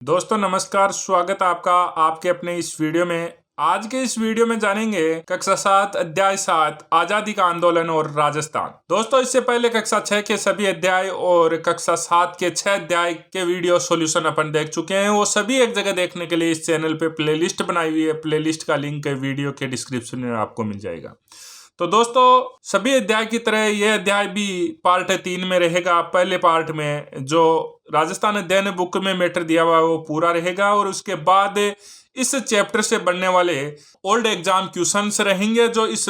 दोस्तों नमस्कार, स्वागत है आपका आपके अपने इस वीडियो में। आज के इस वीडियो में जानेंगे कक्षा 7 अध्याय 7 आजादी का आंदोलन और राजस्थान। दोस्तों इससे पहले कक्षा 6 के सभी अध्याय और कक्षा 7 के 6 अध्याय के वीडियो सॉल्यूशन अपन देख चुके हैं। वो सभी एक जगह देखने के लिए इस चैनल पे प्लेलिस्ट बनाई हुई है। प्लेलिस्ट का लिंक वीडियो के डिस्क्रिप्शन में आपको मिल जाएगा। तो दोस्तों सभी अध्याय की तरह यह अध्याय भी पार्ट 3 में रहेगा। पहले पार्ट में जो राजस्थान अध्ययन बुक में मैटर दिया हुआ है वो पूरा रहेगा और उसके बाद इस चैप्टर से बनने वाले ओल्ड एग्जाम क्वेश्चंस रहेंगे जो इस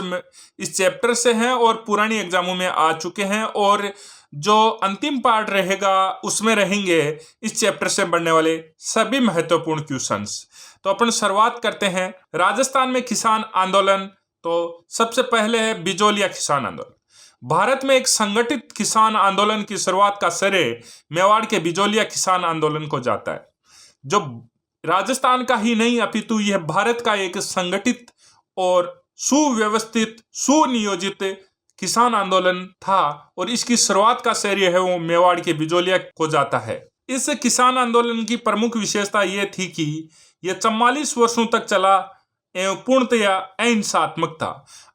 चैप्टर से हैं और पुरानी एग्जामों में आ चुके हैं, और जो अंतिम पार्ट रहेगा उसमें रहेंगे इस चैप्टर से बनने वाले सभी महत्वपूर्ण क्वेश्चंस। तो अपन शुरुआत करते हैं राजस्थान में किसान आंदोलन। तो सबसे पहले है बिजोलिया किसान आंदोलन। भारत में एक संगठित किसान आंदोलन की शुरुआत का श्रेय मेवाड़ के बिजोलिया किसान आंदोलन को जाता है, जो राजस्थान का ही नहीं अपितु यह भारत का एक संगठित और सुव्यवस्थित सुनियोजित किसान आंदोलन था, और इसकी शुरुआत का श्रेय है वो मेवाड़ के बिजोलिया को जाता है। इस किसान आंदोलन की प्रमुख विशेषता यह थी कि यह 44 वर्षों तक चला एवं पूर्णतया अहिंसात्मक था।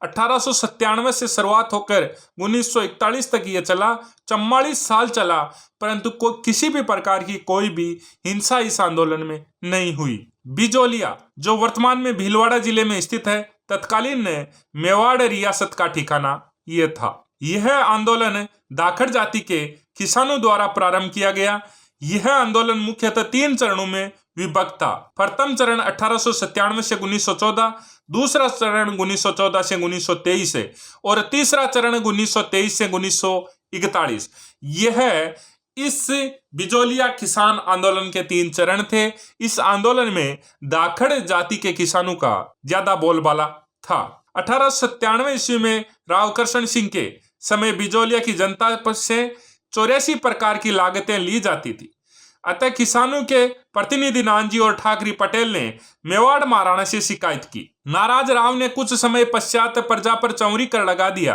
1897 से शुरुआत होकर 1941 तक यह चला, 44 साल चला, परंतु किसी भी प्रकार की कोई भी हिंसा इस आंदोलन में नहीं हुई। बिजोलिया जो वर्तमान में भीलवाड़ा जिले में स्थित है, तत्कालीन मेवाड़ रियासत का ठिकाना यह था। यह आंदोलन दाखड़ जाति के किसानों द्वारा प्रारंभ किया गया। यह आंदोलन मुख्यतः 3 चरणों में विभक्त था। प्रथम चरण 1897 से 1914, दूसरा चरण 1914 से 1923 है, और तीसरा चरण 1923 से 1941। यह इस बिजोलिया किसान आंदोलन के 3 चरण थे। इस आंदोलन में दाखड़ जाति के किसानों का ज्यादा बोलबाला था। 1897 ईस्वी में राव कृष्ण सिंह के समय बिजोलिया की जनता से 84 प्रकार की लागतें ली जाती थी। अतः किसानों के प्रतिनिधि नानजी और ठाकरी पटेल ने मेवाड़ महाराणा से शिकायत की। नाराज राव ने कुछ समय पश्चात प्रजा पर चौरी कर लगा दिया।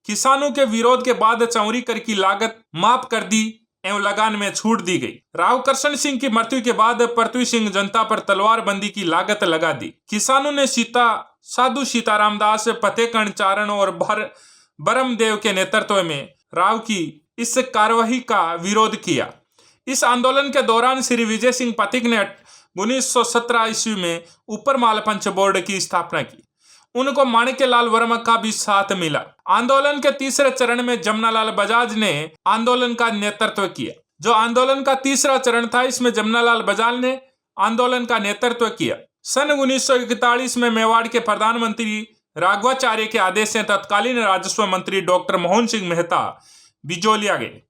किसानों के विरोध के बाद चौरी कर की लागत माफ कर दी एवं लगान में छूट दी गई। राव कृष्ण सिंह की मृत्यु के बाद पृथ्वी सिंह जनता पर तलवारबंदी की लागत लगा दी। किसानों ने साधु सीताराम दास, फतेहकर्ण चारण और बरमदेव के नेतृत्व में राव की इस कार्यवाही का विरोध किया। इस आंदोलन के दौरान श्री विजय सिंह पथिक ने 1917 ईस्वी में ऊपर माल पंच बोर्ड की स्थापना की। उनको माणिक्यलाल वर्मा का भी साथ मिला। आंदोलन के तीसरे चरण में जमनालाल बजाज ने आंदोलन का नेतृत्व किया। जो आंदोलन का तीसरा चरण था, इसमें जमनालाल बजाज ने आंदोलन का नेतृत्व किया। सन 1941 में मेवाड़ के प्रधानमंत्री राघवाचार्य के आदेश से तत्कालीन राजस्व मंत्री डॉक्टर मोहन सिंह मेहता बिजोलिया गए।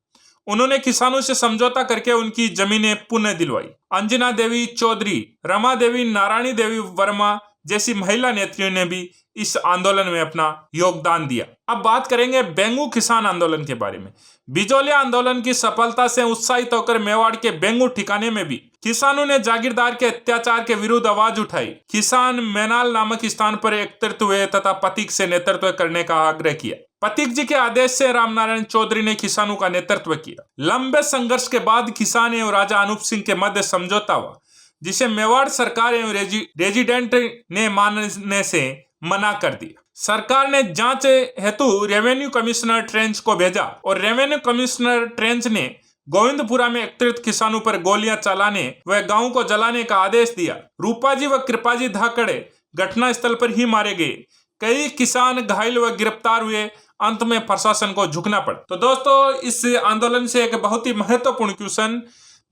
उन्होंने किसानों से समझौता करके उनकी जमीनें पुनः दिलवाई। अंजना देवी चौधरी, रमा देवी, नारायणी देवी वर्मा जैसी महिला नेत्रियों ने भी इस आंदोलन में अपना योगदान दिया। अब बात करेंगे बेंगू किसान आंदोलन के बारे में। बिजोलिया आंदोलन की सफलता से उत्साहित होकर मेवाड़ के बेंगू ठिकाने में भी किसानों ने जागीरदार के अत्याचार के विरुद्ध आवाज उठाई। किसान मैनाल नामक स्थान पर एकत्रित हुए तथा पथिक से नेतृत्व करने का आग्रह किया। पथिक जी के आदेश से रामनारायण चौधरी ने किसानों का नेतृत्व किया। लंबे संघर्ष के बाद किसान एवं राजा अनूप सिंह के मध्य समझौता हुआ, जिसे मेवाड़ सरकार एवं रेजिडेंट ने मानने से मना कर दिया। सरकार ने जांच हेतु रेवेन्यू कमिश्नर ट्रेंच को भेजा, और रेवेन्यू कमिश्नर ट्रेंच ने गोविंदपुरा में एकत्रित किसानों पर गोलियां चलाने व गांव को जलाने का आदेश दिया। रूपाजी व कृपाजी धाकड़े घटना स्थल पर ही मारे गए। कई किसान घायल व गिरफ्तार हुए। अंत में प्रशासन को झुकना पड़ा। तो दोस्तों इस आंदोलन से एक बहुत ही महत्वपूर्ण क्वेश्चन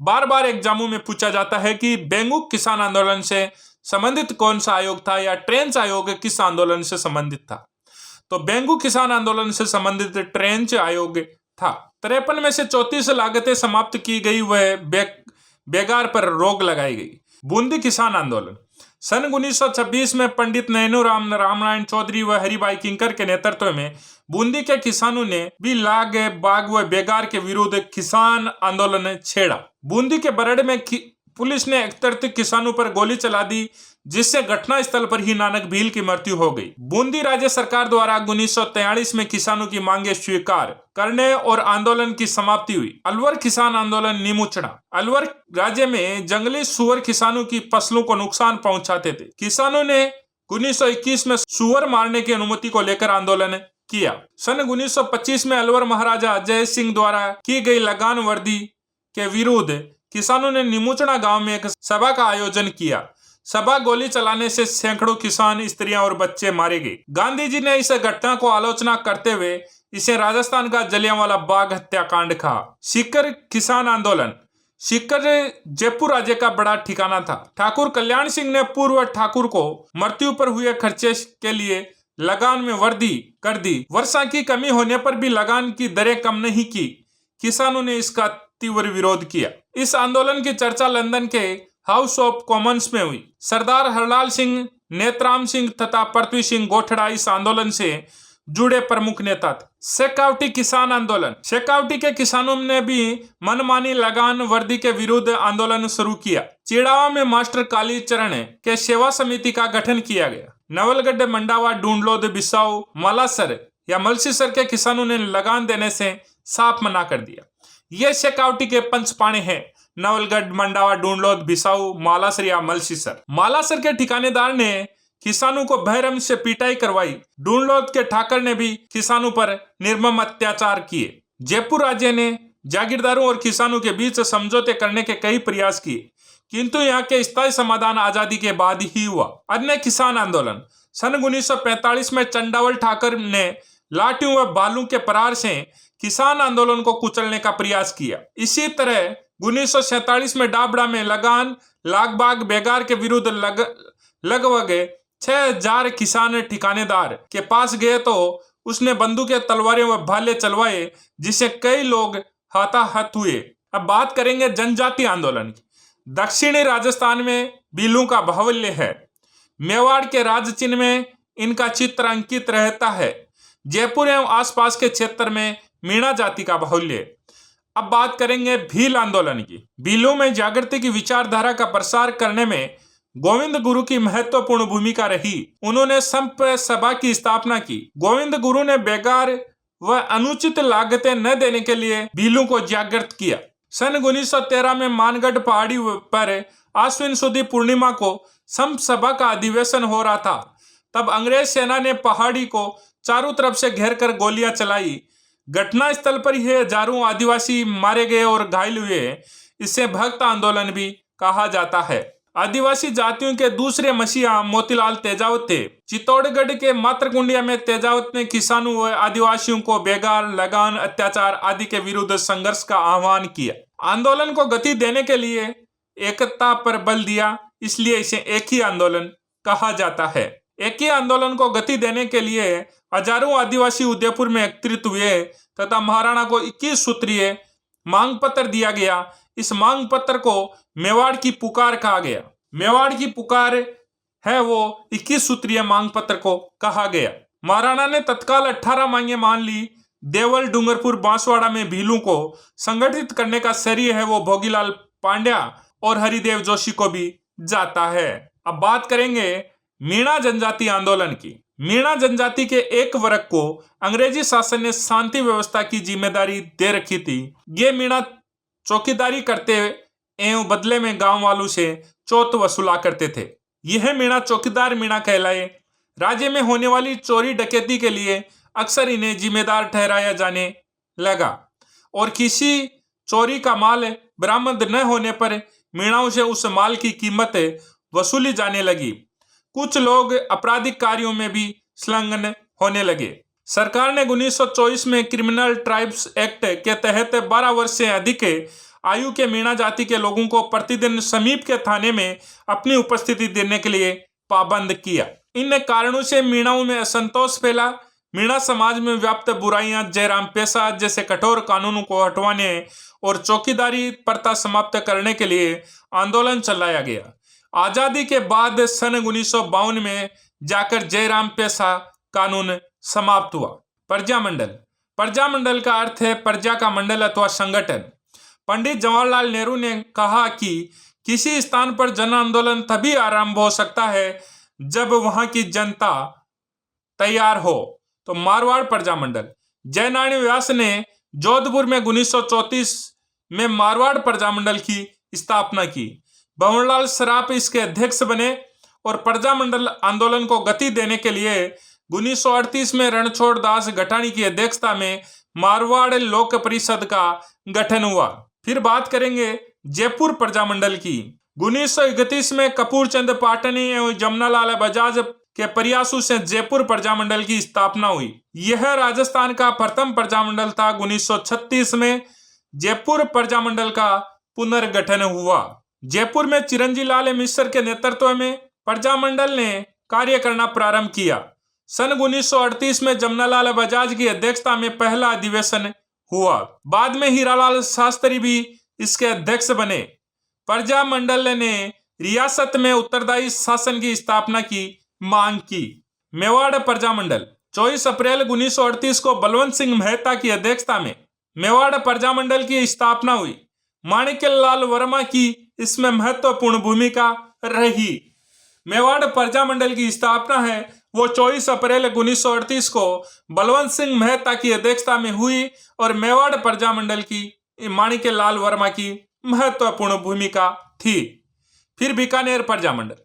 बार बार एग्जामों में पूछा जाता है कि बेंगू किसान आंदोलन से संबंधित कौन सा आयोग था, या ट्रेंच आयोग किस आंदोलन से संबंधित था। तो बेंगू किसान आंदोलन से संबंधित ट्रेंच आयोग था। 53 में से 34 लागतें समाप्त की गई व बेगार पर रोक लगाई गई। बूंदी किसान आंदोलन सन 1926 में पंडित नैनू रामनारायण चौधरी व हरिभाई किंकर के नेतृत्व में बूंदी के किसानों ने भी बाग व बेगार के विरुद्ध किसान आंदोलन छेड़ा। बूंदी के बरड़ में पुलिस ने 31 किसानों पर गोली चला दी, जिससे घटनास्थल पर ही नानक भील की मृत्यु हो गई। बूंदी राज्य सरकार द्वारा 1943 में किसानों की मांगे स्वीकार करने और आंदोलन की समाप्ति हुई। अलवर किसान आंदोलन निमुचना। अलवर राज्य में जंगली सुअर किसानों की फसलों को नुकसान पहुंचाते थे। किसानों ने 1921 में सुअर मारने की अनुमति को लेकर आंदोलन किया। सन 1925 में अलवर महाराजा अजय सिंह द्वारा की गई लगान वर्दी के विरुद्ध किसानों ने निमुचना गांव में एक सभा का आयोजन किया। सभा गोली चलाने से सैकड़ों किसान, स्त्रियां और बच्चे मारे गए। गांधी जी ने इस घटना को आलोचना करते हुए इसे राजस्थान का जलियांवाला बाग हत्याकांड कहा। सीकर किसान आंदोलन। सीकर जयपुर राज्य का बड़ा ठिकाना था। ठाकुर कल्याण सिंह ने पूर्व ठाकुर को मृत्यु पर हुए खर्चे के लिए लगान में वृद्धि कर दी। वर्षा की कमी होने पर भी लगान की दरें कम नहीं की। किसानों ने इसका तीव्र विरोध किया। इस आंदोलन की चर्चा लंदन के हाउस ऑफ कॉमन्स में हुई। सरदार हरलाल सिंह, नेतराम सिंह तथा पृथ्वी सिंह गोठड़ा इस आंदोलन से जुड़े प्रमुख नेता थे। शेखावटी किसान आंदोलन। शेखावटी के किसानों ने भी मनमानी लगान वर्दी के विरुद्ध आंदोलन शुरू किया। चिड़ावा में मास्टर कालीचरण के सेवा समिति का गठन किया गया। नवलगढ़, मंडावा, डूंडलोद, बिसाऊ, मालासर या मलसीसर के किसानों ने लगान देने से साफ मना कर दिया। ये शेखावटी के पंचपाणे हैं। नवलगढ़, मंडावा, डूंडलोद, बिसाऊ, मालासर या मलसीसर। मालासर के ठिकानेदार ने किसानों को बेरहम से पिटाई करवाई। डूंडलोद के ठाकर ने भी किसानों पर निर्मम अत्याचार किए। जयपुर राज्य ने जागीरदारों और किसानों के बीच समझौते करने के कई प्रयास किए, किंतु यहाँ के स्थायी समाधान आजादी के बाद ही हुआ। अन्य किसान आंदोलन। सन 1945 में चंडावल ठाकर ने लाठियों व बालू के प्रहार से किसान आंदोलन को कुचलने का प्रयास किया। इसी तरह 1947 में डाबड़ा में लगान लागबाग बेगार के विरुद्ध लगभग 6000 किसान ठिकानेदार के पास गए तो उसने बंदूकें, तलवारें व भाले चलवाए, जिससे कई लोग हताहत हुए। अब बात करेंगे जनजाति आंदोलन की। दक्षिणी राजस्थान में भीलों का बाहुल्य है। मेवाड़ के राज चिन्ह में इनका चित्र अंकित रहता है। जयपुर एवं आसपास के क्षेत्र में मीणा जाति का बाहुल्य। अब बात करेंगे भील आंदोलन की। भीलों में जागृति की विचारधारा का प्रसार करने में गोविंद गुरु की महत्वपूर्ण भूमिका रही। उन्होंने संप सभा की स्थापना की। गोविंद गुरु ने बेगार व अनुचित लागतें न देने के लिए भीलों को जागृत किया। सन 1913 में मानगढ़ पहाड़ी पर आश्विन सुदी पूर्णिमा को संप सभा का अधिवेशन हो रहा था। तब अंग्रेज सेना ने पहाड़ी को चारों तरफ से घेरकर गोलियां चलाई। घटनास्थल पर ही हजारों आदिवासी मारे गए और घायल हुए। इसे भक्त आंदोलन भी कहा जाता है। आदिवासी जातियों के दूसरे मसीहा मोतीलाल तेजावत थे। चित्तौड़गढ़ के मातरकुंडिया में तेजावत ने किसानों व आदिवासियों को बेगार, लगान, अत्याचार आदि के विरुद्ध संघर्ष का आह्वान किया। आंदोलन को गति देने के लिए एकता पर बल दिया, इसलिए इसे एक ही आंदोलन कहा जाता है। एक ही आंदोलन को गति देने के लिए हजारों आदिवासी उदयपुर में एकत्रित हुए तथा महाराणा को 21 सूत्रीय मांग पत्र दिया गया। इस मांग पत्र को मेवाड़ की पुकार कहा गया। मेवाड़ की पुकार है वो 21 सूत्रीय मांग पत्र को कहा गया। महाराणा ने तत्काल 18 मांगे मान ली। देवल, डूंगरपुर, बांसवाड़ा में भीलों को संगठित करने का श्रेय है वो भोगीलाल पांड्या और हरिदेव जोशी को भी जाता है। अब बात करेंगे मीणा जनजाति आंदोलन की। मीणा जनजाति के एक वर्ग को अंग्रेजी शासन ने शांति व्यवस्था की जिम्मेदारी दे रखी थी। ये मीणा चौकीदारी करते एवं बदले में गांव वालों से चौथ वसूला करते थे। यह मीणा चौकीदार मीणा कहलाए। राज्य में होने वाली चोरी डकैती के लिए अक्सर इन्हें जिम्मेदार ठहराया जाने लगा और किसी चोरी का माल बरामद न होने पर मीणाओं से उस माल की कीमत वसूली जाने लगी। कुछ लोग आपराधिक कार्यों में भी संलग्न होने लगे। सरकार ने 1924 में क्रिमिनल ट्राइब्स एक्ट के तहत 12 वर्ष से अधिक आयु के मीणा जाति के लोगों को प्रतिदिन समीप के थाने में अपनी उपस्थिति देने के लिए पाबंद किया। इन कारणों से मीणाओं में असंतोष फैला। मीणा समाज में व्याप्त बुराइयां, जयराम पेशा जैसे कठोर कानूनों को हटवाने और चौकीदारी प्रथा समाप्त करने के लिए आंदोलन चलाया गया। आजादी के बाद सन 1952 में जाकर जयराम पेशा कानून समाप्त हुआ। प्रजामंडल। प्रजामंडल का अर्थ है प्रजा का मंडल अथवा संगठन। पंडित जवाहरलाल नेहरू ने कहा कि किसी स्थान पर जन आंदोलन तभी आरंभ हो सकता है जब वहां की जनता तैयार हो। तो मारवाड़ प्रजामंडल, जयनारायण व्यास ने जोधपुर में 1934 में मारवाड़ प्रजामंडल की स्थापना की। भंवरलाल सराफ इसके अध्यक्ष बने और प्रजामंडल आंदोलन को गति देने के लिए 1938 में रणछोड़ दास गठानी की अध्यक्षता में मारवाड़ लोक परिषद का गठन हुआ। फिर बात करेंगे जयपुर प्रजामंडल की। 1931 में कपूर चंद पाटनी एवं जमनालाल बजाज के प्रयासों से जयपुर प्रजामंडल की स्थापना हुई। यह राजस्थान का प्रथम प्रजामंडल था। 1936 में जयपुर प्रजामंडल का पुनर्गठन हुआ। जयपुर में चिरंजीव लाल मिश्र के नेतृत्व में प्रजामंडल ने कार्य करना प्रारंभ किया। सन 1938 में जमनालाल बजाज की अध्यक्षता में पहला अधिवेशन हुआ। बाद में हीरालाल शास्त्री भी इसके अध्यक्ष बने। प्रजामंडल ने रियासत में उत्तरदायी शासन की स्थापना की मांग की। मेवाड़ प्रजामंडल, 24 अप्रैल 1938 को बलवंत सिंह मेहता की अध्यक्षता में मेवाड़ प्रजामंडल की स्थापना हुई। माणिक्यलाल वर्मा की इसमें महत्वपूर्ण भूमिका रही। मेवाड़ प्रजामंडल की स्थापना है वो 24 अप्रैल 1938 को बलवंत सिंह मेहता की अध्यक्षता में हुई और मेवाड़ प्रजामंडल की माणिक्यलाल वर्मा की महत्वपूर्ण भूमिका थी। फिर बीकानेर प्रजामंडल,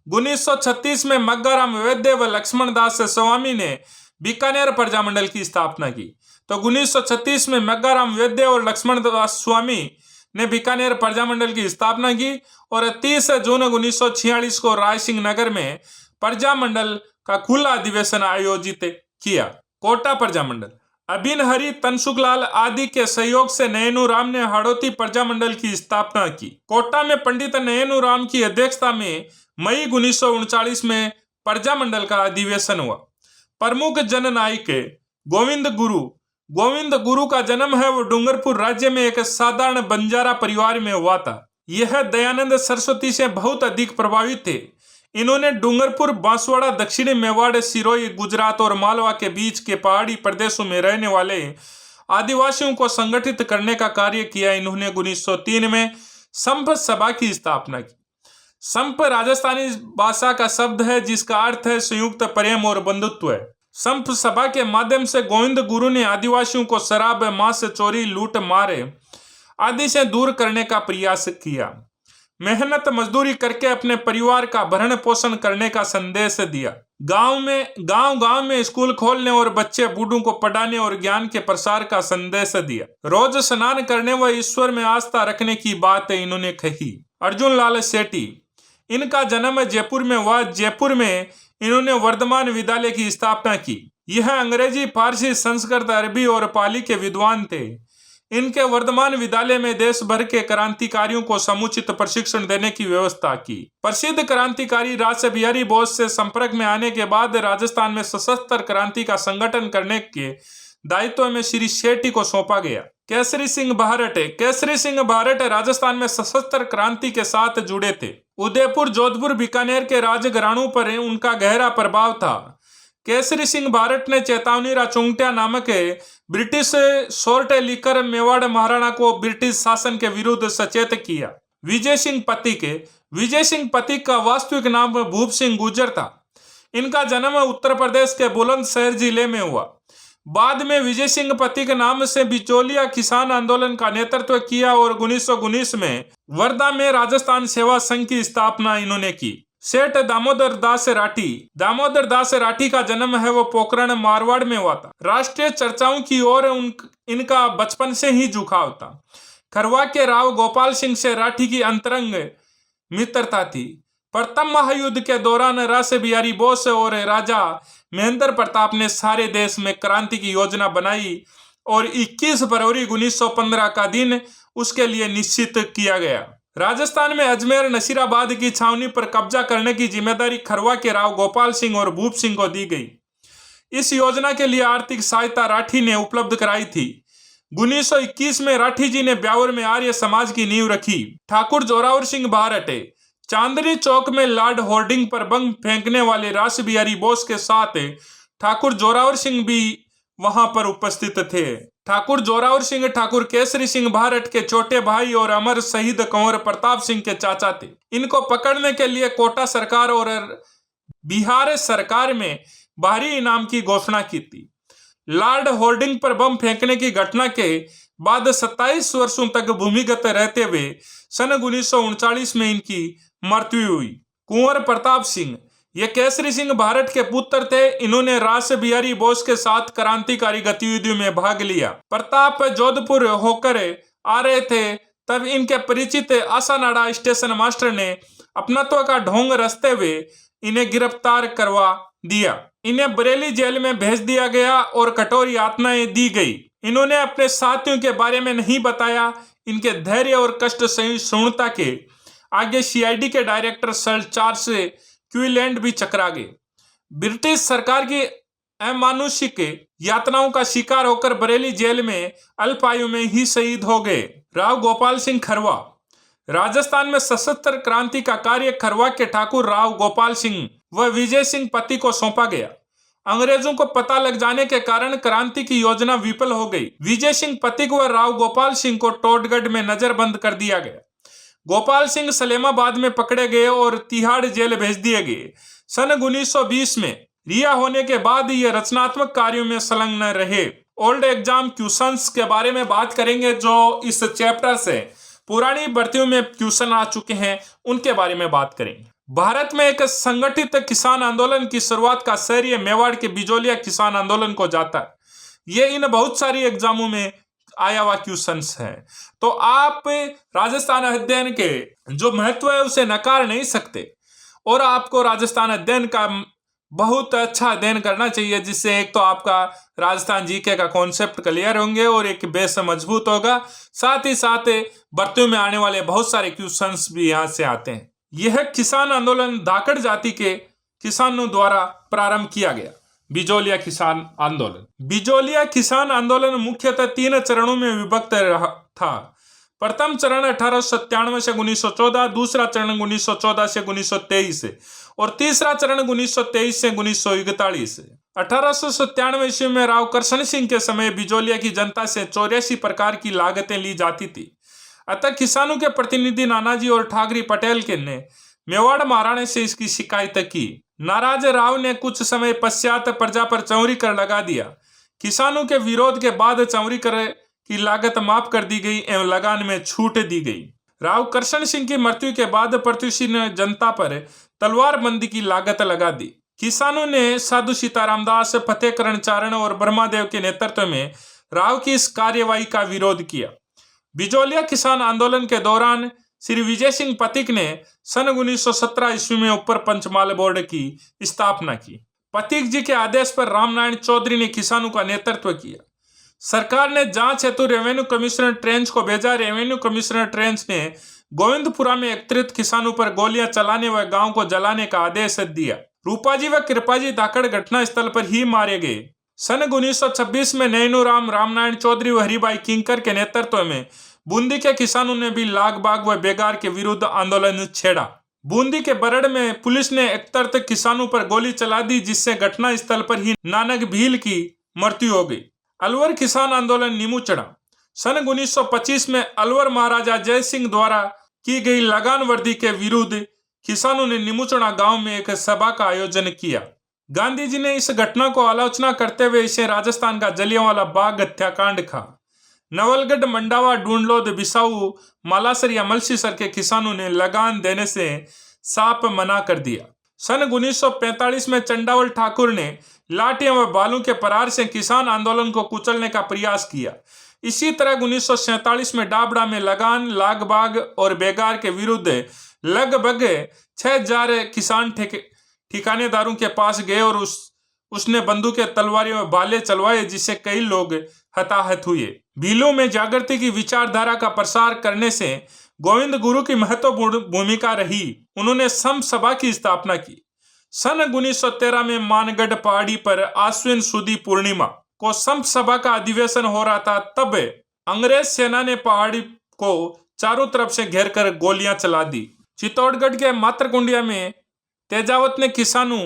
1936 में मग्गाराम वैद्य व लक्ष्मण दास स्वामी ने बीकानेर प्रजामंडल की स्थापना की। तो 1936 में मग्गाराम वैद्य और लक्ष्मण दास स्वामी ने बीकानेर प्रजामंडल की स्थापना की और 30 जून 1946 को रायसिंह नगर में प्रजामंडल का खुला अधिवेशन आयोजित किया। कोटा प्रजामंडल, अभिन हरि, तनसुखलाल आदि के सहयोग से नयनू राम ने हाड़ौती प्रजामंडल की स्थापना की। कोटा में पंडित नयनू राम की अध्यक्षता में मई 1939 में प्रजामंडल का अधिवेशन हुआ। प्रमुख जननायक गोविंद गुरु का जन्म है वो डूंगरपुर राज्य में एक साधारण बंजारा परिवार में हुआ था। यह दयानंद सरस्वती से बहुत अधिक प्रभावित थे। इन्होंने डूंगरपुर, बांसवाड़ा, दक्षिणी मेवाड़, सिरोही, गुजरात और मालवा के बीच के पहाड़ी प्रदेशों में रहने वाले आदिवासियों को संगठित करने का कार्य किया। इन्होंने 1903 में संप सभा की स्थापना की। संप राजस्थानी भाषा का शब्द है जिसका अर्थ है संयुक्त प्रेम और बंधुत्व है। संप सभा के माध्यम से गोविंद गुरु ने आदिवासियों को शराब, मांस, चोरी, लूट मारे आदि से दूर करने का प्रयास किया। मेहनत मजदूरी करके अपने परिवार का भरण पोषण करने का संदेश दिया। गांव में स्कूल खोलने और बच्चे बूढ़ों को पढ़ाने और ज्ञान के प्रसार का संदेश दिया। रोज स्नान करने व ईश्वर में आस्था रखने की बात इन्होंने कही। अर्जुन लाल सेठी, इनका जन्म जयपुर में हुआ। जयपुर में इन्होंने वर्धमान विद्यालय की स्थापना की। यह अंग्रेजी, फारसी, संस्कृत, अरबी और पाली के विद्वान थे। इनके वर्धमान विद्यालय में देश भर के क्रांतिकारियों को समुचित प्रशिक्षण देने की व्यवस्था की। प्रसिद्ध क्रांतिकारी रासबिहारी बोस से संपर्क में आने के बाद राजस्थान में सशस्त्र क्रांति का संगठन करने के दायित्व में श्री सेठी को सौंपा गया। केसरी सिंह बारट राजस्थान में सशस्त्र क्रांति के साथ जुड़े थे। उदयपुर, जोधपुर, बीकानेर के राजघरानों पर उनका गहरा प्रभाव था। केसरी सिंह बारट ने चेतावनी चुंगटिया नामक ब्रिटिश शोर्ट लिखकर मेवाड़ महाराणा को ब्रिटिश शासन के विरुद्ध सचेत किया। विजय सिंह पतिक का वास्तविक नाम भूप सिंह गुर्जर था। इनका जन्म उत्तर प्रदेश के बुलंदशहर जिले में हुआ। बाद में विजय सिंह पतिक नाम से बिचौलिया किसान आंदोलन का नेतृत्व किया और 1919 में वर्धा में राजस्थान सेवा संघ की स्थापना इन्होंने की। सेठ दामोदर दास राठी का जन्म है वो पोखरण, मारवाड़ में हुआ था। राष्ट्रीय चर्चाओं की ओर इनका बचपन से ही झुकाव था। खरवा के राव गोपाल सिंह से राठी की अंतरंग मित्रता थी। प्रथम महायुद्ध के दौरान रासबिहारी बोस और राजा महेंद्र प्रताप ने सारे देश में क्रांति की योजना बनाई और 21 फरवरी 1915 का दिन उसके लिए निश्चित किया गया। राजस्थान में अजमेर, नसीराबाद की छावनी पर कब्जा करने की जिम्मेदारी खरवा के राव गोपाल सिंह और भूप सिंह को दी गई। इस योजना के लिए आर्थिक सहायता राठी ने उपलब्ध कराई थी। 1921 में राठी जी ने ब्यावर में आर्य समाज की नींव रखी। ठाकुर जोरावर सिंह बारट चांदनी चौक में लॉर्ड होर्डिंग पर बम फेंकने वाले रासबिहारी बोस के साथ ठाकुर जोरावर सिंह भी वहां पर उपस्थित थे। ठाकुर जोरावर सिंह ठाकुर केसरी सिंह भारत के छोटे भाई और अमर शहीद कंवर प्रताप सिंह के चाचा थे। इनको पकड़ने के लिए कोटा सरकार और बिहार सरकार में भारी इनाम की घोषणा की थी। लॉर्ड होर्डिंग पर बम फेंकने की घटना के बाद 27 वर्षों तक भूमिगत रहते हुए सन 1939 में इनकी मृत्यु हुई। कुंवर प्रताप सिंह ये केसरी सिंह भारत के पुत्र थे। इन्होंने रास बिहारी बोस के साथ क्रांतिकारी गतिविधियों में भाग लिया। प्रताप जोधपुर होकर आ रहे थे, तब इनके परिचित आसानाडा स्टेशन मास्टर ने अपनत्व का ढोंग रचते हुए इन्हें गिरफ्तार करवा दिया। इन्हें बरेली जेल में भेज दिया गया और कठोर यातनाएं दी गई। इन्होंने अपने साथियों के बारे में नहीं बताया। इनके धैर्य और कष्ट सहिष्णुता के आगे सीआईडी के डायरेक्टर सर चार्ल्स क्यूलैंड भी चकरा गए। ब्रिटिश सरकार की अमानुषिक यातनाओं का शिकार होकर बरेली जेल में अल्प आयु में ही शहीद हो गए। राव गोपाल सिंह खरवा राजस्थान में सशस्त्र क्रांति का कार्य खरवा के ठाकुर राव गोपाल सिंह व विजय सिंह पति को सौंपा गया। अंग्रेजों को पता लग जाने के कारण क्रांति की योजना विफल हो गई। विजय सिंह पति व राव गोपाल सिंह को टोडगढ़ में नजरबंद कर दिया गया। गोपाल सिंह सलेमाबाद में पकड़े गए और तिहाड़ जेल भेज दिए गए। सन 1920 में रिहा होने के बाद ये रचनात्मक कार्यों में संलग्न रहे। ओल्ड एग्जाम क्वेश्चंस के बारे में बात करेंगे जो इस चैप्टर से पुरानी भर्तियों में क्वेश्चन आ चुके हैं, उनके बारे में बात करेंगे। भारत में एक संगठित किसान आंदोलन की शुरुआत का श्रेय मेवाड़ के बिजोलिया किसान आंदोलन को जाता है। ये इन बहुत सारी एग्जामों में आया हुआ क्वेश्चंस है, तो आप राजस्थान अध्ययन के जो महत्व है उसे नकार नहीं सकते और आपको राजस्थान अध्ययन का बहुत अच्छा अध्ययन करना चाहिए, जिससे एक तो आपका राजस्थान जीके का कॉन्सेप्ट क्लियर होंगे और एक बेस मजबूत होगा। साथ ही साथ भर्तियों में आने वाले बहुत सारे क्वेश्चंस भी यहाँ से आते हैं। यह किसान आंदोलन धाकड़ जाति के किसानों द्वारा प्रारंभ किया गया। बिजोलिया किसान आंदोलन। बिजोलिया किसान आंदोलन मुख्यतः 3 चरणों में विभक्त था। प्रथम चरण 1897 से 1914, दूसरा चरण 1914 से 1923 और तीसरा चरण 1923 से 1941। 1897 ईस्वी में राव करशन सिंह के समय बिजोलिया की जनता से 84 प्रकार की लागतें ली जाती थी। अतः किसानों के प्रतिनिधि नानाजी और ठाकरी पटेल के ने मेवाड़ महाराणे से इसकी शिकायत की। नाराज राव ने कुछ समय पश्चात प्रजा पर चौरी कर लगा दिया। किसानों के विरोध के बाद चौरी कर की लागत माफ कर दी गई एवं लगान में छूट दी गई। राव करशन सिंह की मृत्यु के बाद पृथ्वी ने जनता पर तलवारबंदी की लागत लगा दी। किसानों ने साधु सीताराम दास, फतेहकरण चारण और ब्रह्मादेव के नेतृत्व में राव की इस कार्यवाही का विरोध किया। बिजोलिया किसान आंदोलन के दौरान श्री विजय सिंह पथिक ने सन 1917 ईस्वी में ऊपर पंचमाल बोर्ड की स्थापना की। पथिक जी के आदेश पर रामनारायण चौधरी ने किसानों का नेतृत्व किया। सरकार ने जांच हेतु रेवेन्यू कमिश्नर ट्रेंच को भेजा। रेवेन्यू कमिश्नर ट्रेंच ने गोविंदपुरा में एकत्रित किसानों पर गोलियां चलाने व गांव को जलाने का आदेश दिया। रूपाजी व कृपाजी धाकड़ घटना स्थल पर ही मारे गए। सन 1926 में नैनूराम, रामनारायण चौधरी व हरिभाई किंकर के नेतृत्व में बूंदी के किसानों ने भी लागबाग व बेगार के विरुद्ध आंदोलन छेड़ा। बूंदी के बरड़ में पुलिस ने एकत्रित किसानों पर गोली चला दी, जिससे घटना स्थल पर ही नानक भील की मृत्यु हो गई। अलवर किसान आंदोलन नीमू चढ़ा। सन 1925 में अलवर महाराजा जय सिंह द्वारा की गई लगान वर्दी के विरुद्ध किसानों ने निमुचना गांव में एक सभा का आयोजन किया। गांधी जी ने इस घटना को आलोचना करते हुए इसे राजस्थान का जलियांवाला बाग हत्याकांड कहा। नवलगढ़, मंडावा, डूंडलोद, बिसाऊ, मालासर या मलसीसर के किसानों ने लगान देने से साफ मना कर दिया। सन 1945 में चंडावल ठाकुर ने लाठियों व बालों के प्रहार से किसान आंदोलन को कुचलने का प्रयास किया। इसी तरह 1947 में डाबड़ा में लगान, लागबाग और बेगार के विरुद्ध लगभग 6000 किसान ठिकानेदारों के पास गए और उसने बंदूकें, तलवारें व भाले चलवाए, जिससे कई लोग हताहत हुए। भीलों में जागृति की विचारधारा का प्रसार करने से गोविंद गुरु की महत्वपूर्ण भूमिका रही। उन्होंने सम सभा की स्थापना की। सन 1913 में मानगढ़ पहाड़ी पर आश्विन सुदी पूर्णिमा को सम सभा का अधिवेशन हो रहा था। तब अंग्रेज सेना ने पहाड़ी को चारों तरफ से घेर कर गोलियां चला दी। चित्तौड़गढ़ के मात्रकुंडिया में तेजावत ने किसानों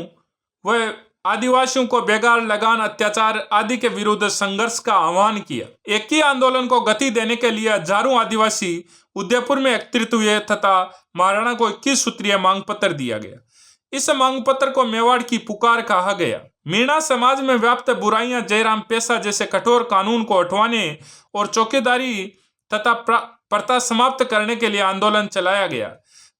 व आदिवासियों को बेगार लगान, अत्याचार आदि के विरुद्ध संघर्ष का आह्वान किया। एक ही आंदोलन को गति देने के लिए हजारों आदिवासी उदयपुर में एकत्रित हुए तथा महाराणा को 21 सूत्रीय मांग पत्र दिया गया। इस मांग पत्र को मेवाड़ की पुकार कहा गया। मीणा समाज में व्याप्त बुराइयां, जयराम पेशा जैसे कठोर कानून को हटवाने और चौकीदारी तथा प्रथा समाप्त करने के लिए आंदोलन चलाया गया।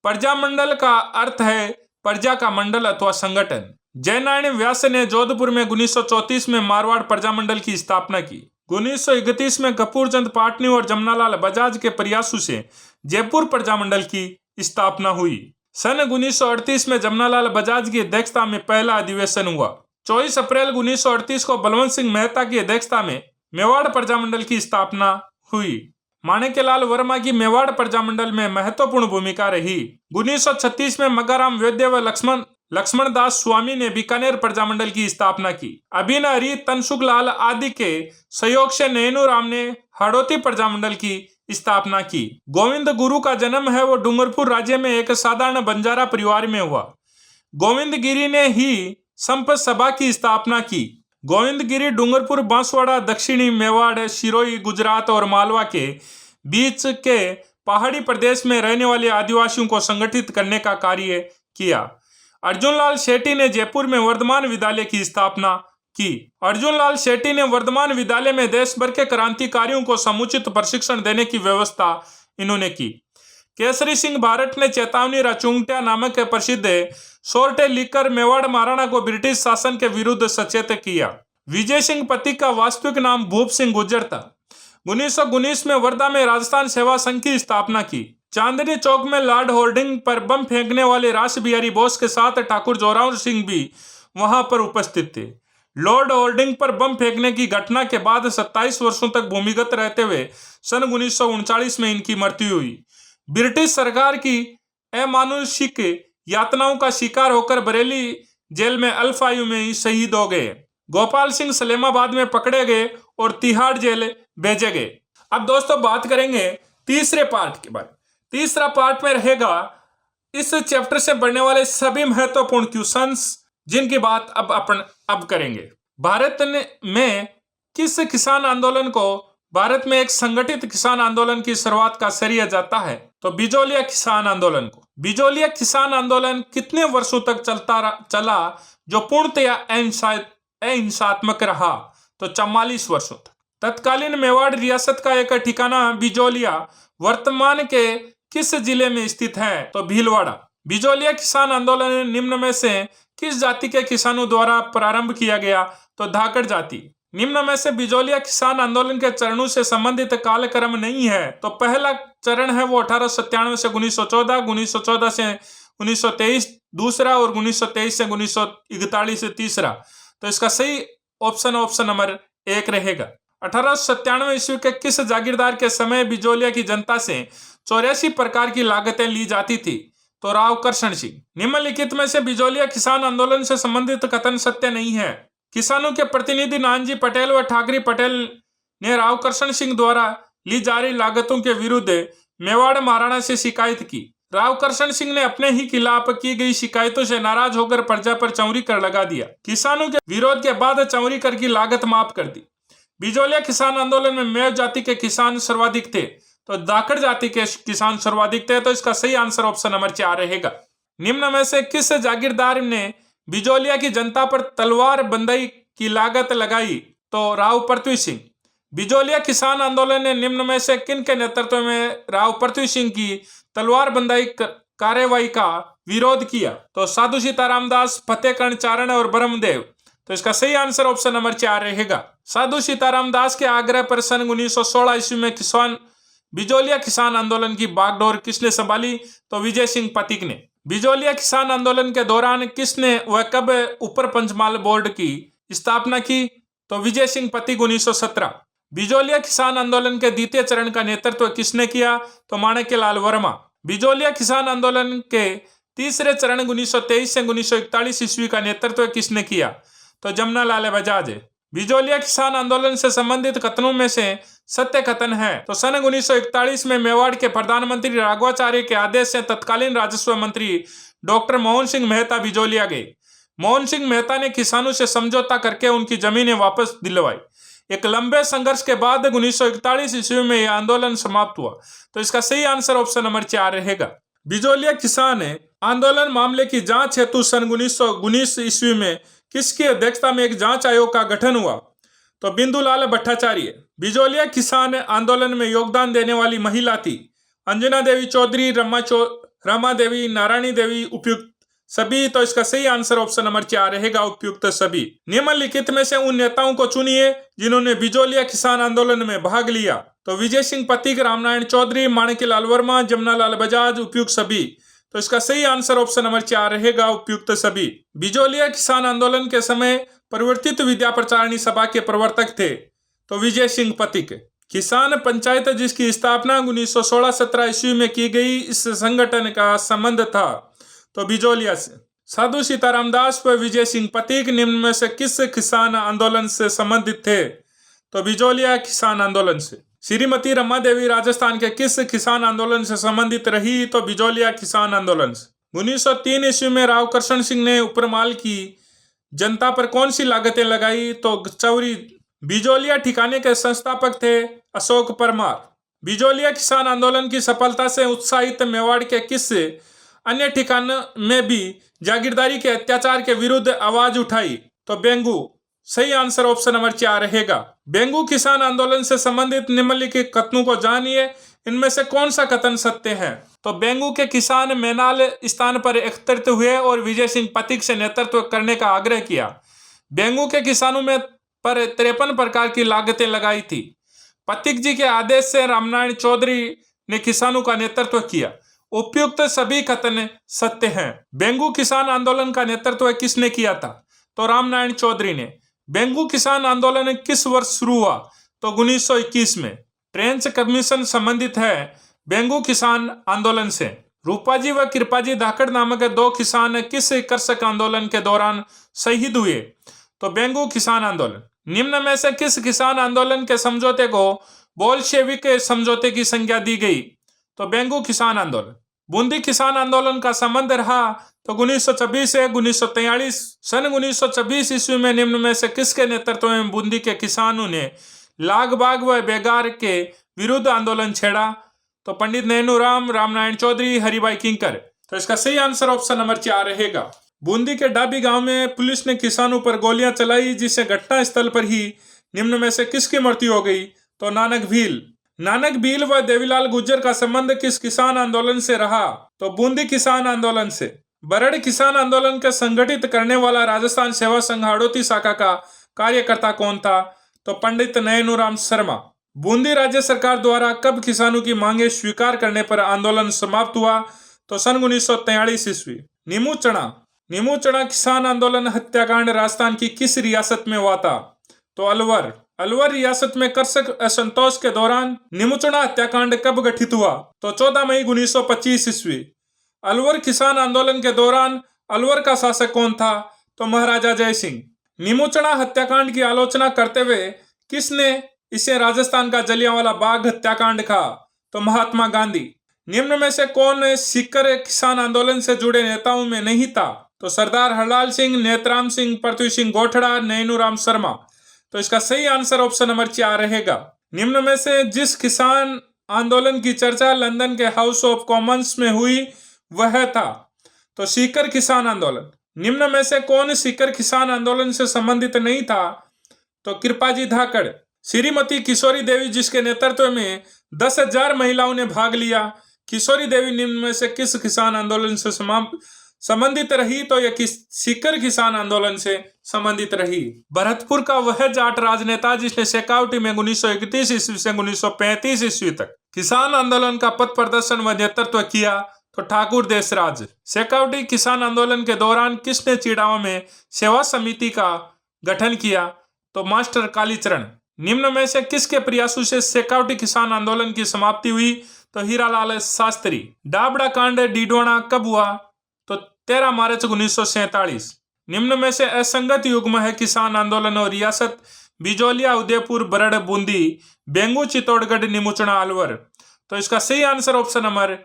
प्रजामंडल का अर्थ है प्रजा का मंडल अथवा संगठन। जयनारायण व्यास ने जोधपुर में 1934 में मारवाड़ प्रजामंडल की स्थापना की। 1931 में कपूरचंद पाटनी और जमनालाल बजाज के प्रयासों से जयपुर प्रजामंडल की स्थापना हुई। सन 1938 में जमनालाल बजाज की अध्यक्षता में पहला अधिवेशन हुआ। 24 अप्रैल 1938 को बलवंत सिंह मेहता की अध्यक्षता में मेवाड़ प्रजामंडल की स्थापना हुई। माणिक्यलाल वर्मा की मेवाड़ प्रजामंडल में महत्वपूर्ण भूमिका रही। 1936 में मगाराम वैद्य व लक्ष्मण दास स्वामी ने बीकानेर प्रजामंडल की स्थापना की। अभिन हरि, तनसुख लाल आदि के सहयोग से नैनू राम ने हाड़ौती प्रजामंडल की स्थापना की। गोविंद गुरु का जन्म है वो डूंगरपुर राज्य में एक साधारण बंजारा परिवार में हुआ। गोविंद गिरी ने ही संप सभा की स्थापना की। गोविंद गिरी डूंगरपुर, बांसवाड़ा, दक्षिणी मेवाड़, सिरोही, गुजरात और मालवा के बीच के पहाड़ी प्रदेश में रहने वाले आदिवासियों को संगठित करने का कार्य किया। अर्जुनलाल शेट्टी ने जयपुर में वर्धमान विद्यालय की स्थापना की। अर्जुनलाल शेट्टी ने वर्धमान विद्यालय में देश भर के क्रांतिकारियों को समुचित प्रशिक्षण देने की व्यवस्था इन्होंने की। केसरी सिंह भारत ने चेतावनी राचुंगट्या नामक प्रसिद्ध सोरठे लिखकर मेवाड़ महाराणा को ब्रिटिश शासन के विरुद्ध सचेत किया। विजय सिंह पति का वास्तविक नाम भूप सिंह गुर्जर था। 1919 में वर्धा में राजस्थान सेवा संघ की स्थापना की। चांदनी चौक में लॉर्ड होर्डिंग पर बम फेंकने वाले रास बिहारी बोस के साथ ठाकुर जोरावर सिंह भी वहां पर उपस्थित थे। लॉर्ड होर्डिंग पर बम फेंकने की घटना के बाद 27 वर्षों तक भूमिगत रहते हुए सन 1939 में इनकी मृत्यु हुई। ब्रिटिश सरकार की अमानुषिक यातनाओं का शिकार होकर बरेली जेल में अल्प आयु में ही शहीद हो गए। गोपाल सिंह सलेमाबाद में पकड़े गए और तिहाड़ जेल भेजे गए। अब दोस्तों बात करेंगे तीसरे पार्ट के बारे में। तीसरा पार्ट में रहेगा इस चैप्टर से बढ़ने वाले सभी महत्वपूर्ण क्वेश्चंस जिनकी बात अब करेंगे। भारत में किस किसान आंदोलन को भारत में एक संगठित किसान आंदोलन की शुरुआत का श्रेय जाता है? तो बिजोलिया किसान आंदोलन को। बिजोलिया किसान आंदोलन कितने वर्षों तक चला जो पूर्णतया अहिंसात्मक रहा? तो 44 वर्षों तक। तत्कालीन मेवाड़ रियासत का एक ठिकाना बिजोलिया वर्तमान के किस जिले में स्थित है? तो भीलवाड़ा। बिजोलिया किसान आंदोलन निम्न में से किस जाति के किसानों द्वारा प्रारंभ किया गया? तो धाकड़ जाति। निम्न में से बिजोलिया किसान आंदोलन के चरणों से संबंधित कालक्रम नहीं है। तो पहला चरण है वो 1897 से 1914, 1914 से 1923 दूसरा और 1923 से 1941 तीसरा। तो इसका सही ऑप्शन नंबर 1 रहेगा। 1897 ईस्वी के किस जागीरदार के समय बिजोलिया की जनता से 84 प्रकार की लागतें ली जाती थी? तो राव करशन सिंह। निम्नलिखित में से बिजोलिया किसान आंदोलन से संबंधित कथन सत्य नहीं है। किसानों के प्रतिनिधि नानजी पटेल व ठाकरी पटेल ने राव करशन सिंह द्वारा ली जा रही लागतों के विरुद्ध मेवाड़ महाराणा से शिकायत की। राव करशन सिंह ने अपने ही खिलाफ की गई शिकायतों से नाराज होकर प्रजा पर चौरी कर लगा दिया। किसानों के विरोध के बाद चौरी कर की लागत माफ कर दी। बिजोलिया किसान आंदोलन में मेव जाति के किसान सर्वाधिक थे। तो धाकड़ जाति के किसान सर्वाधिक थे। तो इसका सही आंसर ऑप्शन नंबर 4 रहेगा। निम्न में से किस जागीरदार ने बिजोलिया की जनता पर तलवार बंदाई की लागत लगाई? तो राव पृथ्वी सिंह। बिजोलिया किसान आंदोलन ने निम्न में से किन के नेतृत्व में राव पृथ्वी सिंह की तलवार बंदाई कार्यवाही का विरोध किया? तो साधु सीताराम दास, फतेहकर्ण चारण और ब्रह्मदेव। तो इसका सही आंसर ऑप्शन नंबर 4 रहेगा। साधु सीताराम दास के आग्रह पर सन 1916 ईस्वी में बिजोलिया किसान आंदोलन की बागडोर किसने संभाली? तो विजय सिंह पथिक ने। बिजोलिया किसान आंदोलन के दौरान किसने व कब ऊपर पंचमाल बोर्ड की स्थापना की? तो विजय सिंह पथिक 1917। बिजोलिया किसान आंदोलन के द्वितीय चरण का नेतृत्व किसने किया? तो माणिक्यलाल वर्मा। बिजोलिया किसान आंदोलन के तीसरे चरण 1923 से 1941 ईस्वी का नेतृत्व किसने किया? तो जमनालाल बजाज। बिजोलिया किसान आंदोलन से संबंधित कथनों में से सत्य कथन है। तो सन 1941 में मेवाड़ के प्रधानमंत्री राघवाचार्य के आदेश से तत्कालीन राजस्व मंत्री डॉक्टर मोहन सिंह मेहता बिजोलिया गए। मोहन सिंह मेहता ने किसानों से समझौता करके उनकी जमीनें वापस दिलवाई। एक लंबे संघर्ष के बाद 1941 ईस्वी में यह आंदोलन समाप्त हुआ। तो इसका सही आंसर ऑप्शन नंबर 4 रहेगा। बिजोलिया किसान आंदोलन मामले की जांच हेतु सन 1919 ईस्वी में किसकी अध्यक्षता में एक जांच आयोग का गठन हुआ? तो बिंदुलाल भट्टाचार्य। बिजोलिया किसान आंदोलन में योगदान देने वाली महिला थी अंजना देवी चौधरी, रमा देवी, नारायणी देवी, उपयुक्त सभी। तो इसका सही आंसर ऑप्शन नंबर 4 रहेगा, उपयुक्त सभी। निम्नलिखित में से उन नेताओं को चुनिए जिन्होंने बिजोलिया किसान आंदोलन में भाग लिया। तो विजय सिंह पथिक, रामनारायण चौधरी, माणिक्यलाल वर्मा, जमनालाल बजाज, उपयुक्त सभी। तो इसका सही आंसर ऑप्शन नंबर 4 रहेगा, उपयुक्त सभी। बिजोलिया किसान आंदोलन के समय परिवर्तित विद्या प्रचारिणी सभा के प्रवर्तक थे तो विजय सिंह पथिक। किसान पंचायत जिसकी स्थापना 1916-17 ईस्वी में की गई, इस संगठन का संबंध था तो बिजोलिया से। साधु सीताराम दास व विजय सिंह पथिक निम्न में से किस किसान आंदोलन से संबंधित थे? तो बिजोलिया किसान आंदोलन से। श्रीमती रमा देवी राजस्थान के किस किसान आंदोलन से संबंधित रही? तो बिजोलिया किसान आंदोलन से। 1903 ईस्वी में राव कृष्ण सिंह ने उपरमाल की जनता पर कौन सी लागतें लगाई? तो चौरी। बिजोलिया ठिकाने के संस्थापक थे अशोक परमार। बिजोलिया किसान आंदोलन की सफलता से उत्साहित मेवाड़ के किस अन्य ठिकानों में भी जागीरदारी के अत्याचार के विरुद्ध आवाज उठाई? तो बेंगू। सही आंसर ऑप्शन नंबर 4 रहेगा। बेंगू किसान आंदोलन से संबंधित निम्नलिखित कथनों को जानिए, इनमें से कौन सा कथन सत्य है? तो बेंगू के किसान मैनाल स्थान पर एकत्रित हुए और विजय सिंह पथिक से नेतृत्व करने का आग्रह किया। बेंगू के किसानों में पर 53 प्रकार की लागतें लगाई थी। पथिक जी के आदेश से रामनारायण चौधरी ने किसानों का नेतृत्व किया। उपयुक्त सभी कथन सत्य हैं। बेंगू किसान आंदोलन का नेतृत्व किसने किया था? तो रामनारायण चौधरी ने। बेंगू किसान आंदोलन किस वर्ष शुरू हुआ? तो 1921 में। ट्रेंच कमीशन संबंधित है बेंगू किसान आंदोलन से। रूपाजी व कृपाजी धाकड़ नामक 2 किसान किस कृषक आंदोलन के दौरान शहीद हुए? तो बेंगू किसान आंदोलन। निम्न में से किस किसान आंदोलन के समझौते को बोल्शेविक समझौते की संज्ञा दी गई? तो बेंगू किसान आंदोलन। बूंदी किसान आंदोलन का संबंध रहा तो 1926 से 1943। सन 1926 ईस्वी में निम्न में से किसके नेतृत्व में बूंदी के किसानों ने लागबाग व बेगार के विरुद्ध आंदोलन छेड़ा? तो पंडित नैनूराम, रामनारायण चौधरी, हरिभाई किंकर। तो इसका सही आंसर ऑप्शन नंबर 4 रहेगा। बूंदी के डाबी गांव में पुलिस ने किसानों पर गोलियां चलाई, जिससे घटना स्थल पर ही निम्न में से किसकी मृत्यु हो गई? तो नानक भील। नानक भील व देवीलाल गुर्जर का संबंध किस किसान आंदोलन से रहा? तो बूंदी किसान आंदोलन से। बरड़ किसान आंदोलन के संगठित करने वाला राजस्थान सेवा संघ हाड़ौती शाखा का कार्यकर्ता कौन था? तो पंडित नैनूराम शर्मा। बूंदी राज्य सरकार द्वारा कब किसानों की मांगे स्वीकार करने पर आंदोलन समाप्त हुआ? तो सन 1943 ईस्वी। नीमूचड़ा किसान आंदोलन हत्याकांड राजस्थान की किस रियासत में हुआ था? तो अलवर। अलवर रियासत में कृषक असंतोष के दौरान नीमूचड़ा हत्याकांड कब घटित हुआ? तो 14 मई 1925 ईस्वी। अलवर किसान आंदोलन के दौरान अलवर का शासक कौन था? तो महाराजा जय सिंह। नीमूचड़ा हत्याकांड की आलोचना करते हुए किसने इसे राजस्थान का जलियांवाला बाग हत्याकांड कहा? तो महात्मा गांधी। निम्न में से कौन सीकर किसान आंदोलन से जुड़े नेताओं में नहीं था? तो सरदार हरलाल सिंह, नेतराम सिंह, पृथ्वी सिंह गोठड़ा, नैनूराम शर्मा। तो इसका सही आंसर ऑप्शन नंबर 4 रहेगा। निम्न में से जिस किसान आंदोलन की चर्चा लंदन के हाउस ऑफ कॉमन्स में हुई वह था? तो सीकर किसान आंदोलन। निम्न में से कौन सीकर किसान आंदोलन से संबंधित नहीं था? तो कृपाजी धाकड़। श्रीमती किशोरी देवी जिसके नेतृत्व में 10,000 महिलाओं ने भाग लिया। किशोरी देवी निम्न में से किस किसान आंदोलन से संबंधित रही? तो यह सीकर किसान आंदोलन से संबंधित रही। भरतपुर का वह जाट राजनेता जिसने शेखावटी में 1931 ईस्वी से 1935 ईस्वी तक किसान आंदोलन का पथ प्रदर्शन व नेतृत्व किया? तो ठाकुर देशराज। शेखावटी किसान आंदोलन के दौरान किसने चिड़ावा में सेवा समिति का गठन किया? तो मास्टर कालीचरण। निम्न में से किसके प्रयासों से शेखावटी किसान आंदोलन की समाप्ति हुई? तो हीरालाल शास्त्री। डाबड़ा कांड डीडवाना कब हुआ? तो 13 मार्च 1947। निम्न में से असंगत युग्म है किसान आंदोलन और रियासत? बिजोलिया, उदयपुर, बरड़, बूंदी, बेंगू, चित्तौड़गढ़, नीमूचड़ा, अलवर। तो इसका सही आंसर ऑप्शन नंबर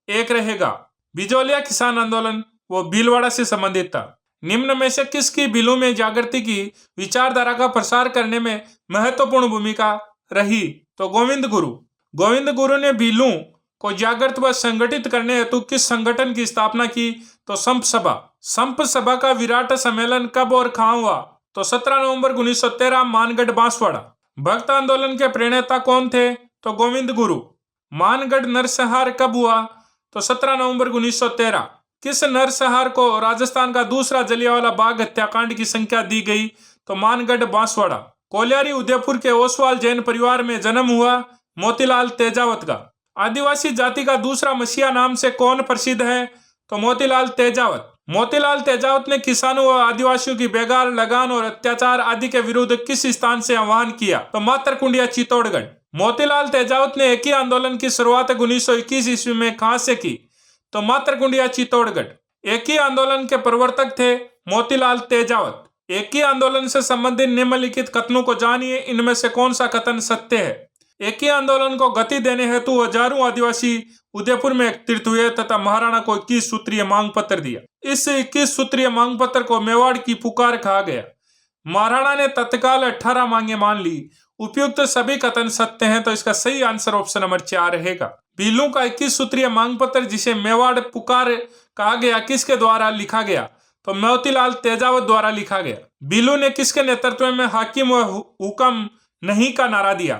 1 रहेगा। बिजोलिया किसान आंदोलन वो भीलवाड़ा से संबंधित था। निम्न में से किसकी भीलों में जागृति की विचारधारा का प्रसार करने में महत्वपूर्ण भूमिका रही? तो गोविंद गुरु। गोविंद गुरु ने भीलों को जागृत व संगठित करने हेतु किस संगठन की स्थापना की? तो संप सभा। संप सभा का विराट सम्मेलन कब और कहाँ हुआ? तो 17 नवंबर 1913 मानगढ़ बांसवाड़ा। भक्त आंदोलन के प्रणेता कौन थे? तो गोविंद गुरु। मानगढ़ नरसंहार कब हुआ? तो 17 नवंबर 1913। किस नरसंहार को राजस्थान का दूसरा जलियांवाला बाग हत्याकांड की संख्या दी गई? तो मानगढ़ बांसवाड़ा। कोलियारी उदयपुर के ओसवाल जैन परिवार में जन्म हुआ मोतीलाल तेजावत का। आदिवासी जाति का दूसरा मसीहा नाम से कौन प्रसिद्ध है? तो मोतीलाल तेजावत। मोतीलाल तेजावत ने किसानों व आदिवासियों की बेगार, लगान और अत्याचार आदि के विरुद्ध किस स्थान से आह्वान किया? तो मातरकुंडिया चित्तौड़गढ़। मोतीलाल तेजावत ने एक ही आंदोलन की शुरुआत 1921 ईस्वी में कहां से की? तो मातरकुंडिया चित्तौड़गढ़। एक ही आंदोलन के प्रवर्तक थे मोतीलाल तेजावत। एक ही आंदोलन से संबंधित निम्नलिखित कथनों को जानिए, इनमें से कौन सा कथन सत्य है? एक ही आंदोलन को गति देने हेतु हजारों आदिवासी उदयपुर में एकत्रित हुए तथा महाराणा को 21 सूत्रीय मांग पत्र दिया। इस 21 सूत्रीय मांग पत्र को मेवाड़ की पुकार कहा गया। महाराणा ने तत्काल 18 मांगे मान ली। उपयुक्त सभी कथन सत्य हैं, तो इसका सही आंसर ऑप्शन नंबर 4 रहेगा। भीलों का 21 सूत्रीय मांग पत्र जिसे मेवाड़ पुकार कहा गया किसके द्वारा लिखा गया? तो मोतीलाल तेजावत द्वारा लिखा गया। भीलों ने किसके नेतृत्व में हाकिम व हुक्म नहीं का नारा दिया?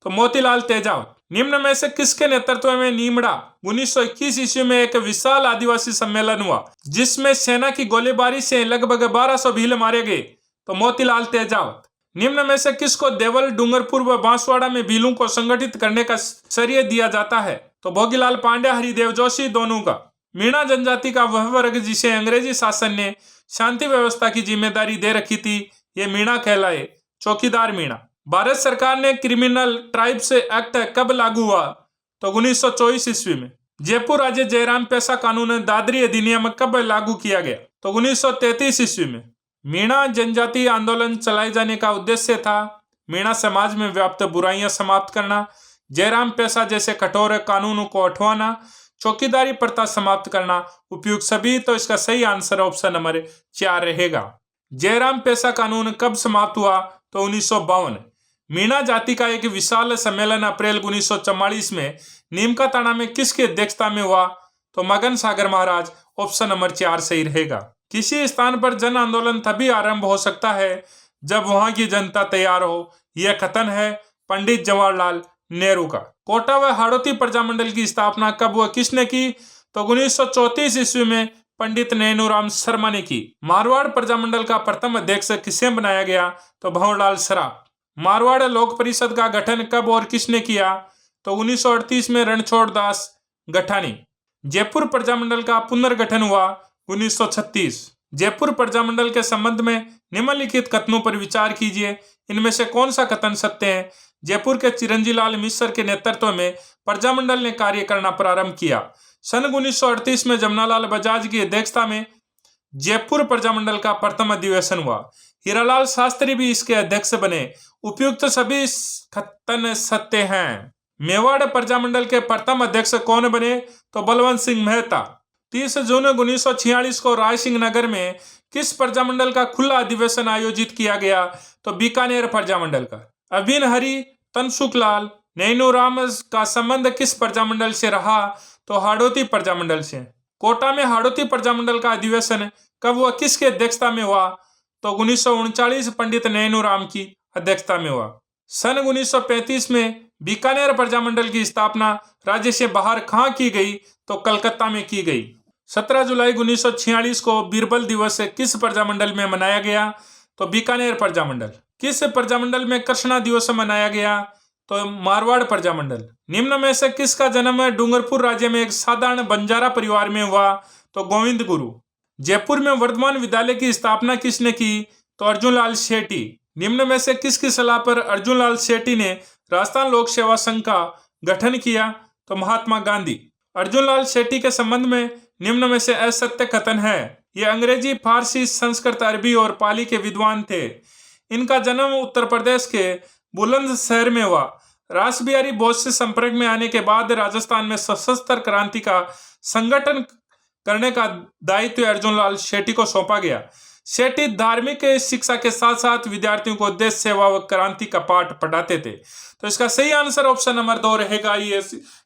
तो मोतीलाल तेजावत। निम्न में से किसके नेतृत्व में नीमड़ा 1921 ईस्वी में एक विशाल आदिवासी सम्मेलन हुआ जिसमें सेना की गोलीबारी से लगभग 1200 भील मारे गए? तो मोतीलाल तेजावत। निम्न में से किसको देवल, डूंगरपुर व बांसवाड़ा में भीलों को संगठित करने का श्रेय दिया जाता है? तो भोगीलाल पांड्या, हरिदेव जोशी दोनों का। मीणा जनजाति का वह वर्ग जिसे अंग्रेजी शासन ने शांति व्यवस्था की जिम्मेदारी दे रखी थी, ये मीणा कहलाए, चौकीदार मीणा। भारत सरकार ने क्रिमिनल ट्राइब्स एक्ट कब लागू हुआ? तो 1924 ईस्वी में। जयपुर राज्य जयराम पेशा कानून दादरी अधिनियम कब लागू किया गया? तो 1933 ईस्वी में। मीणा जनजाति आंदोलन चलाए जाने का उद्देश्य था मीणा समाज में व्याप्त बुराइयां समाप्त करना, जयराम पेशा जैसे कठोर कानूनों को हटवाना, चौकीदारी प्रथा समाप्त करना। उपयुक्त सभी, तो इसका सही आंसर ऑप्शन नंबर 4 रहेगा। जयराम पेशा कानून कब समाप्त हुआ? तो 1952। मीणा जाति का एक विशाल सम्मेलन अप्रैल 1944 में नीमका ताना में किसकी अध्यक्षता में हुआ? तो मगन सागर महाराज। ऑप्शन नंबर 4 सही रहेगा। किसी स्थान पर जन आंदोलन तभी आरंभ हो सकता है जब वहां की जनता तैयार हो, यह कथन है पंडित जवाहरलाल नेहरू का। कोटा व हाड़ौती प्रजामंडल की स्थापना कब व किसने की? तो 1934 ईस्वी में पंडित नैनूराम शर्मा ने की। मारवाड़ प्रजामंडल का प्रथम अध्यक्ष किसे बनाया गया? तो भंवरलाल सराफ। मारवाड़ लोक परिषद का गठन कब और किसने किया? तो 1938 में रणछोड़ दास गठानी। जयपुर प्रजामंडल का पुनर्गठन हुआ 1936। जयपुर प्रजामंडल के संबंध में निम्नलिखित कथनों पर विचार कीजिए, इनमें से कौन सा कथन सत्य है? जयपुर के चिरंजीलाल मिश्र के नेतृत्व में प्रजामंडल ने कार्य करना प्रारंभ किया। सन 1938 में जमनालाल बजाज की अध्यक्षता में जयपुर प्रजामंडल का प्रथम अधिवेशन हुआ। हीरालाल शास्त्री भी इसके अध्यक्ष बने। उपयुक्त सभी कथन सत्य हैं। मेवाड़ प्रजामंडल के प्रथम अध्यक्ष कौन बने? तो बलवंत सिंह मेहता। 30 जून 1946 को रायसिंह नगर में किस प्रजामंडल का खुला अधिवेशन आयोजित किया गया? तो बीकानेर प्रजामंडल का। अभिन हरि, तनसुखलाल, नैनूराम का संबंध किस प्रजामंडल से रहा? तो हाड़ौती प्रजामंडल से। कोटा में हाड़ौती प्रजामंडल का अधिवेशन कब हुआ, किसके अध्यक्षता में हुआ? तो 1939 पंडित नैनूराम की अध्यक्षता में हुआ। सन 1935 में बीकानेर प्रजामंडल की स्थापना राज्य से बाहर कहाँ की गई? तो कलकत्ता में की गई। 17 जुलाई 1946 को बीरबल दिवस किस प्रजामंडल में मनाया गया? तो बीकानेर प्रजामंडल। किस प्रजामंडल में कृष्णा दिवस मनाया गया? तो मारवाड़ प्रजामंडल। निम्न में से किसका जन्म डूंगरपुर राज्य में एक साधारण बंजारा परिवार में हुआ? तो गोविंद गुरु। जयपुर में वर्धमान विद्यालय की स्थापना किसने की? तो अर्जुनलाल शेट्टी। निम्न में से किसकी सलाह पर अर्जुनलाल शेट्टी ने राजस्थान लोक सेवा संघ का गठन किया? तो महात्मा गांधी। अर्जुनलाल शेट्टी के संबंध में निम्न में से असत्य कथन है। ये अंग्रेजी, फारसी, संस्कृत, अरबी और पाली के विद्वान थे। इनका जन्म उत्तर प्रदेश के बुलंदशहर में हुआ। रासबिहारी बोस से संपर्क में आने के बाद राजस्थान में सशस्त्र क्रांति का संगठन करने का दायित्व अर्जुनलाल शेट्टी को सौंपा गया। सेठी धार्मिक शिक्षा के साथ साथ विद्यार्थियों को देश सेवा व क्रांति का पाठ पढ़ाते थे। तो इसका सही आंसर ऑप्शन नंबर 2 रहेगा। ये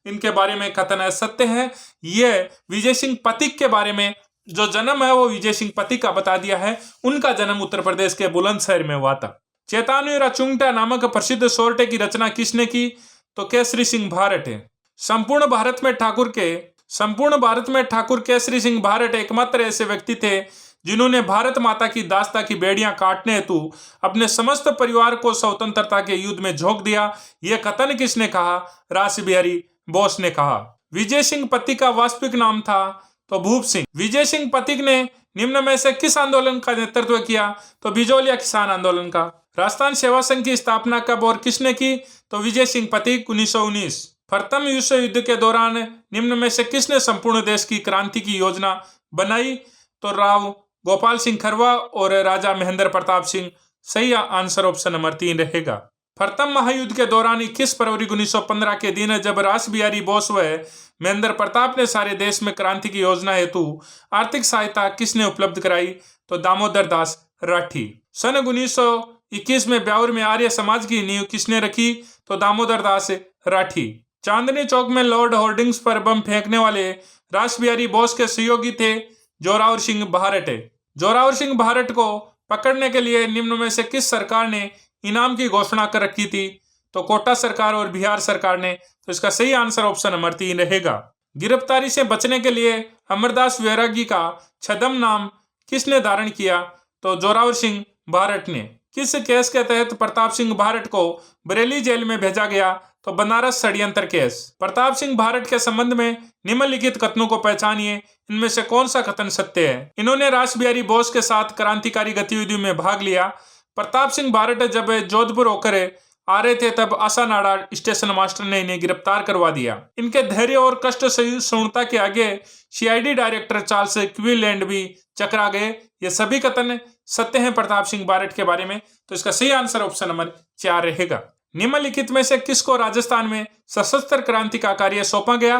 इनके बारे में कथन है सत्य है। ये विजय सिंह पथिक के बारे में जो जन्म है वो विजय सिंह पथिक का बता दिया है। उनका जन्म उत्तर प्रदेश के बुलंदशहर में हुआ था। चेतानुरा चुंगटा नामक प्रसिद्ध सोरठे की रचना किसने की? तो केसरी सिंह भारट है। संपूर्ण भारत में ठाकुर केसरी सिंह भारट एकमात्र ऐसे व्यक्ति थे जिन्होंने भारत माता की दास्ता की बेड़ियां काटने हेतु अपने समस्त परिवार को स्वतंत्रता के युद्ध में झोंक दिया। यह कथन किसने कहा? रासबिहारी बोस ने कहा। विजय सिंह पथिक का वास्तविक नाम था तो भूप सिंह। विजय सिंह पथिक ने निम्न में से किस आंदोलन का नेतृत्व किया? तो बिजोलिया किसान आंदोलन का। राजस्थान सेवा संघ की स्थापना कब और किसने की? तो विजय सिंह पथिक 1919। प्रथम विश्व युद्ध के दौरान निम्न में से किसने संपूर्ण देश की क्रांति की योजना बनाई? तो राव गोपाल सिंह खरवा और राजा महेंद्र प्रताप सिंह। सही आंसर ऑप्शन नंबर 3 रहेगा। प्रथम महायुद्ध के दौरान 21 फरवरी 1915 के दिन जब रासबिहारी बोस व महेंद्र प्रताप ने सारे देश में क्रांति की योजना हेतु आर्थिक सहायता किसने उपलब्ध कराई? तो दामोदर दास राठी। सन 1921 में ब्यावर में आर्य समाज की नींव किसने रखी? तो दामोदर दास राठी। चांदनी चौक में लॉर्ड होर्डिंग्स पर बम फेंकने वाले रासबिहारी बोस के सहयोगी थे जोरावर सिंह भारट। जोरावर सिंह भारट को पकड़ने के लिए निम्न में से किस सरकार ने इनाम की घोषणा कर रखी थी? तो कोटा सरकार और बिहार सरकार ने। तो इसका सही आंसर ऑप्शन नंबर 3 रहेगा। गिरफ्तारी से बचने के लिए अमरदास वैरागी का छद्म नाम किसने धारण किया? तो जोरावर सिंह भारट ने। किस केस के तहत प्रताप सिंह भारट को बरेली जेल में भेजा गया? तो बनारस षड्यंत्र केस। प्रताप सिंह भारट के संबंध में निम्नलिखित कथनों को पहचानिए, इनमें से कौन सा कथन सत्य है? इन्होंने रासबिहारी बोस के साथ क्रांतिकारी गतिविधियों में भाग लिया। प्रताप सिंह भारट जब जोधपुर होकर आ रहे थे तब आसानाडा स्टेशन मास्टर ने इन्हें गिरफ्तार करवा दिया। इनके धैर्य और कष्ट सहिष्णुता के आगे सीआईडी डायरेक्टर चार्ल्स क्विलैंड भी चकरा गए। ये सभी कथन सत्य हैं प्रताप सिंह भारट के बारे में। तो इसका सही आंसर ऑप्शन नंबर 4 रहेगा। निम्नलिखित में से किसको राजस्थान में सशस्त्र क्रांति का कार्य सौंपा गया?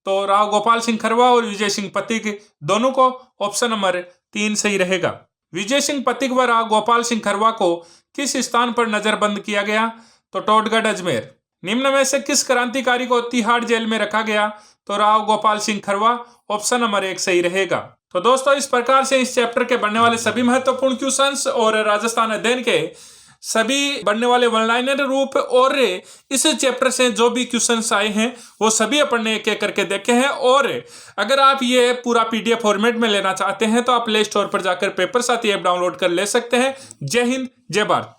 तो राव गोपाल सिंह खरवा और विजय सिंह पथिक दोनों को। ऑप्शन नंबर 3 सही रहेगा। विजय सिंह पथिक व राव गोपाल सिंह खरवा को किस स्थान पर नजरबंद किया गया? तो टोडगढ़ अजमेर। निम्न में से किस क्रांतिकारी को तिहाड़ जेल में रखा गया? तो राव गोपाल सिंह खरवा। ऑप्शन नंबर 1 सही रहेगा। तो दोस्तों इस प्रकार से इस चैप्टर के बनने वाले सभी महत्वपूर्ण क्वेश्चंस और राजस्थान अध्ययन के सभी बनने वाले वन लाइनर रूप और इस चैप्टर से जो भी क्वेश्चंस आए हैं वो सभी अपन ने एक एक करके देखे हैं। और अगर आप ये पूरा पीडीएफ फॉर्मेट में लेना चाहते हैं तो आप प्ले स्टोर पर जाकर पेपर साथी ऐप डाउनलोड कर ले सकते हैं। जय हिंद, जय भारत।